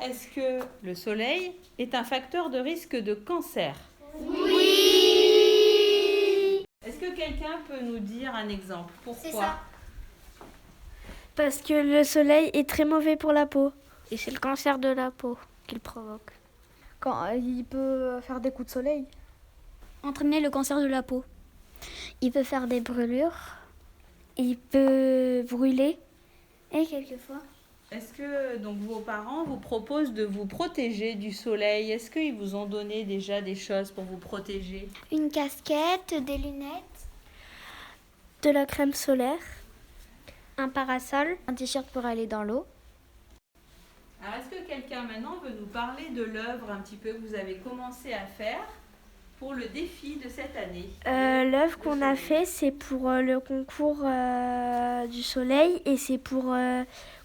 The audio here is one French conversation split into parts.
Est-ce que le soleil est un facteur de risque de cancer? Oui. Est-ce que quelqu'un peut nous dire un exemple? Pourquoi? C'est ça. Parce que le soleil est très mauvais pour la peau. Et c'est le cancer de la peau qu'il provoque. Quand il peut faire des coups de soleil. Entraîner le cancer de la peau. Il peut faire des brûlures. Il peut brûler. Et quelquefois. Est-ce que donc vos parents vous proposent de vous protéger du soleil? Est-ce qu'ils vous ont donné déjà des choses pour vous protéger? Une casquette, des lunettes. De la crème solaire. Un parasol. Un t-shirt pour aller dans l'eau. Alors est-ce que quelqu'un maintenant veut nous parler de l'œuvre un petit peu que vous avez commencé à faire pour le défi de cette année? L'œuvre qu'on a fait, c'est pour le concours du soleil et c'est pour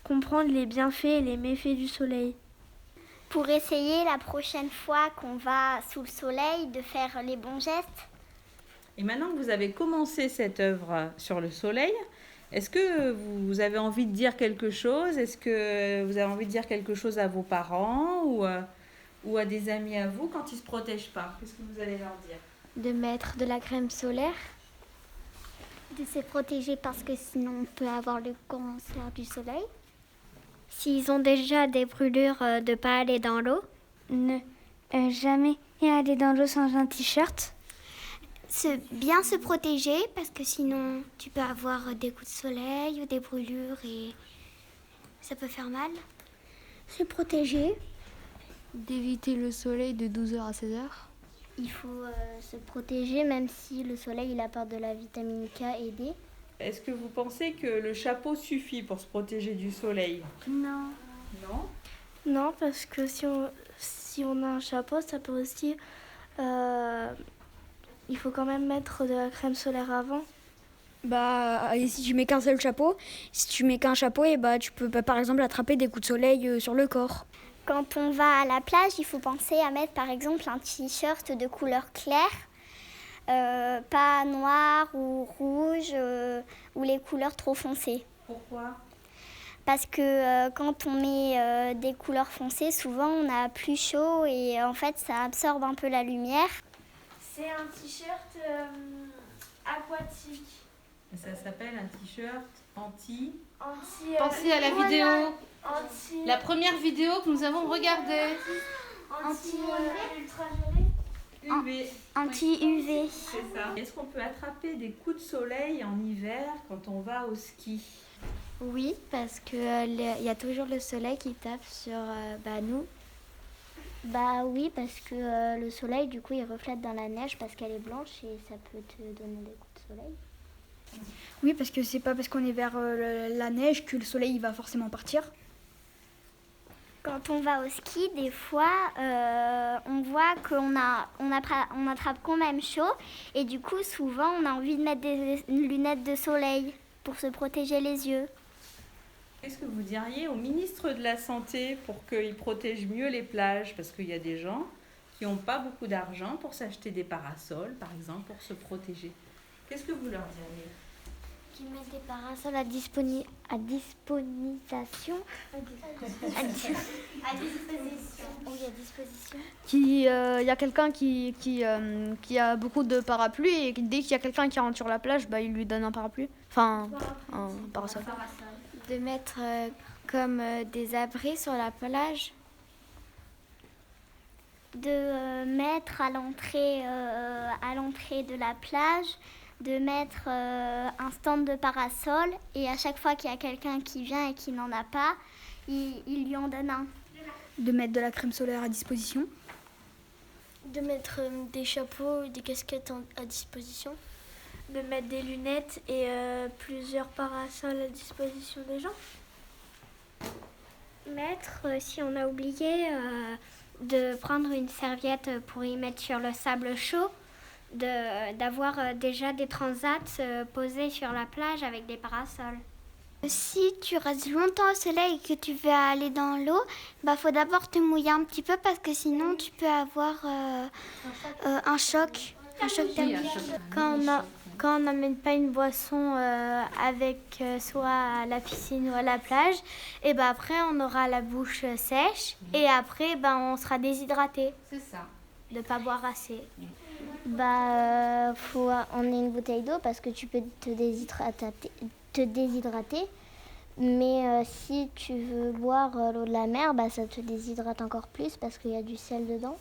comprendre les bienfaits et les méfaits du soleil. Pour essayer la prochaine fois qu'on va sous le soleil de faire les bons gestes. Et maintenant que vous avez commencé cette œuvre sur le soleil, est-ce que vous avez envie de dire quelque chose? Est-ce que vous avez envie de dire quelque chose à vos parents ou à des amis à vous quand ils ne se protègent pas? Qu'est-ce que vous allez leur dire? De mettre de la crème solaire. De se protéger parce que sinon on peut avoir le cancer du soleil. S'ils ont déjà des brûlures, de ne pas aller dans l'eau. Ne jamais aller dans l'eau sans un t-shirt. Bien se protéger parce que sinon tu peux avoir des coups de soleil ou des brûlures et ça peut faire mal. Se protéger. D'éviter le soleil de 12h à 16h. Il faut se protéger même si le soleil il apporte de la vitamine K et D. Est-ce que vous pensez que le chapeau suffit pour se protéger du soleil? Non. Non? Non, parce que si on a un chapeau, ça peut aussi... il faut quand même mettre de la crème solaire avant. Et si tu mets qu'un seul chapeau, et tu peux par exemple attraper des coups de soleil sur le corps. Quand on va à la plage, il faut penser à mettre par exemple un t-shirt de couleur claire, pas noir ou rouge ou les couleurs trop foncées. Pourquoi? Parce que quand on met des couleurs foncées, souvent on a plus chaud et en fait ça absorbe un peu la lumière. C'est un t-shirt aquatique. Ça s'appelle un t-shirt anti... Pensez à la vidéo. Anti... La première vidéo que nous avons regardée. Anti-ultraviolet. UV. Anti-UV. C'est ça. Est-ce qu'on peut attraper des coups de soleil en hiver quand on va au ski? Oui, parce que y a toujours le soleil qui tape sur nous. Oui, parce que le soleil, du coup, il reflète dans la neige parce qu'elle est blanche et ça peut te donner des coups de soleil. Oui, parce que c'est pas parce qu'on est vers la neige que le soleil il va forcément partir. Quand on va au ski, des fois, on voit qu'on attrape quand même chaud et du coup, souvent, on a envie de mettre des lunettes de soleil pour se protéger les yeux. Qu'est-ce que vous diriez au ministre de la Santé pour qu'il protège mieux les plages? Parce qu'il y a des gens qui n'ont pas beaucoup d'argent pour s'acheter des parasols, par exemple, pour se protéger. Qu'est-ce que vous leur diriez? Qui mettent des parasols à disposition. Oui, à disposition. Il y a quelqu'un qui a beaucoup de parapluies et dès qu'il y a quelqu'un qui rentre sur la plage, il lui donne un parapluie. Enfin, un parasol. De mettre comme des abris sur la plage. De mettre à l'entrée de la plage, de mettre un stand de parasol et à chaque fois qu'il y a quelqu'un qui vient et qui n'en a pas, il lui en donne un. De mettre de la crème solaire à disposition. De mettre des chapeaux et des casquettes à disposition. De mettre des lunettes et plusieurs parasols à disposition des gens. Mettre, si on a oublié, de prendre une serviette pour y mettre sur le sable chaud, d'avoir déjà des transats posés sur la plage avec des parasols. Si tu restes longtemps au soleil et que tu veux aller dans l'eau, faut d'abord te mouiller un petit peu parce que sinon tu peux avoir un choc thermique. Quand quand on n'emmène pas une boisson avec soi à la piscine ou à la plage, et ben après on aura la bouche sèche et après on sera déshydraté. C'est ça. De ne pas boire assez. Faut emmener une bouteille d'eau parce que tu peux te déshydrater. Mais si tu veux boire l'eau de la mer, ça te déshydrate encore plus parce qu'il y a du sel dedans.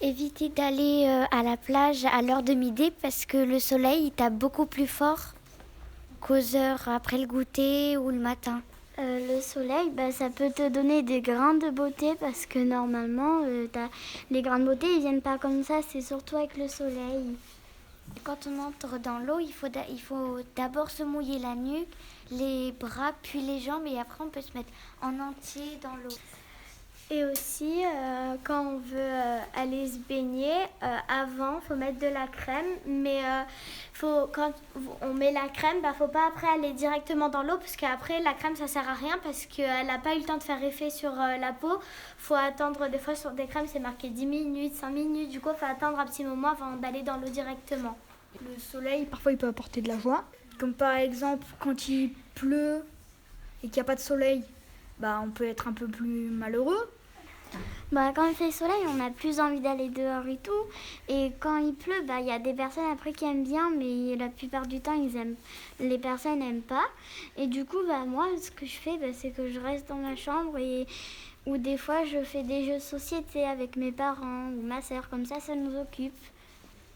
Éviter d'aller à la plage à l'heure de midi parce que le soleil il tape beaucoup plus fort qu'aux heures après le goûter ou le matin. Le soleil, ça peut te donner des grains de beauté parce que normalement, les grains de beauté, ils viennent pas comme ça, c'est surtout avec le soleil. Quand on entre dans l'eau, il faut d'abord se mouiller la nuque, les bras, puis les jambes, et après on peut se mettre en entier dans l'eau. Et aussi, quand on veut aller se baigner, avant, il faut mettre de la crème. Mais quand on met la crème, faut pas après aller directement dans l'eau, parce qu'après, la crème, ça sert à rien, parce qu'elle n'a pas eu le temps de faire effet sur la peau. Il faut attendre, des fois, sur des crèmes, c'est marqué 10 minutes, 5 minutes. Du coup, il faut attendre un petit moment avant d'aller dans l'eau directement. Le soleil, parfois, il peut apporter de la joie. Comme par exemple, quand il pleut et qu'il n'y a pas de soleil, on peut être un peu plus malheureux. Quand il fait soleil, on a plus envie d'aller dehors et tout. Et quand il pleut, il y a des personnes après qui aiment bien, mais la plupart du temps, les personnes n'aiment pas. Et du coup, moi, ce que je fais, c'est que je reste dans ma chambre ou des fois, je fais des jeux de société avec mes parents ou ma sœur. Comme ça nous occupe.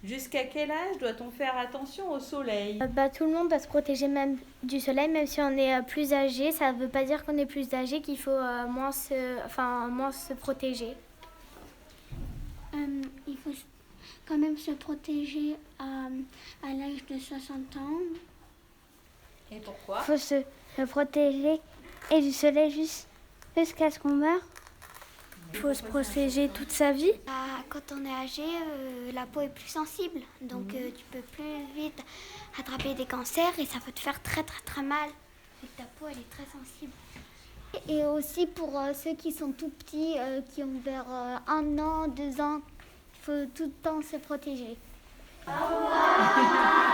Jusqu'à quel âge doit-on faire attention au soleil? Tout le monde doit se protéger même du soleil, même si on est plus âgé. Ça ne veut pas dire qu'on est plus âgé qu'il faut moins se protéger. Il faut quand même se protéger à l'âge de 60 ans. Et pourquoi? Il faut se protéger et du soleil jusqu'à ce qu'on meure. Il faut se protéger toute sa vie. Quand on est âgé, la peau est plus sensible. Donc tu peux plus vite attraper des cancers et ça peut te faire très très très mal. Et ta peau elle est très sensible. Et aussi pour ceux qui sont tout petits, qui ont vers 1 an, 2 ans, il faut tout le temps se protéger. Au revoir.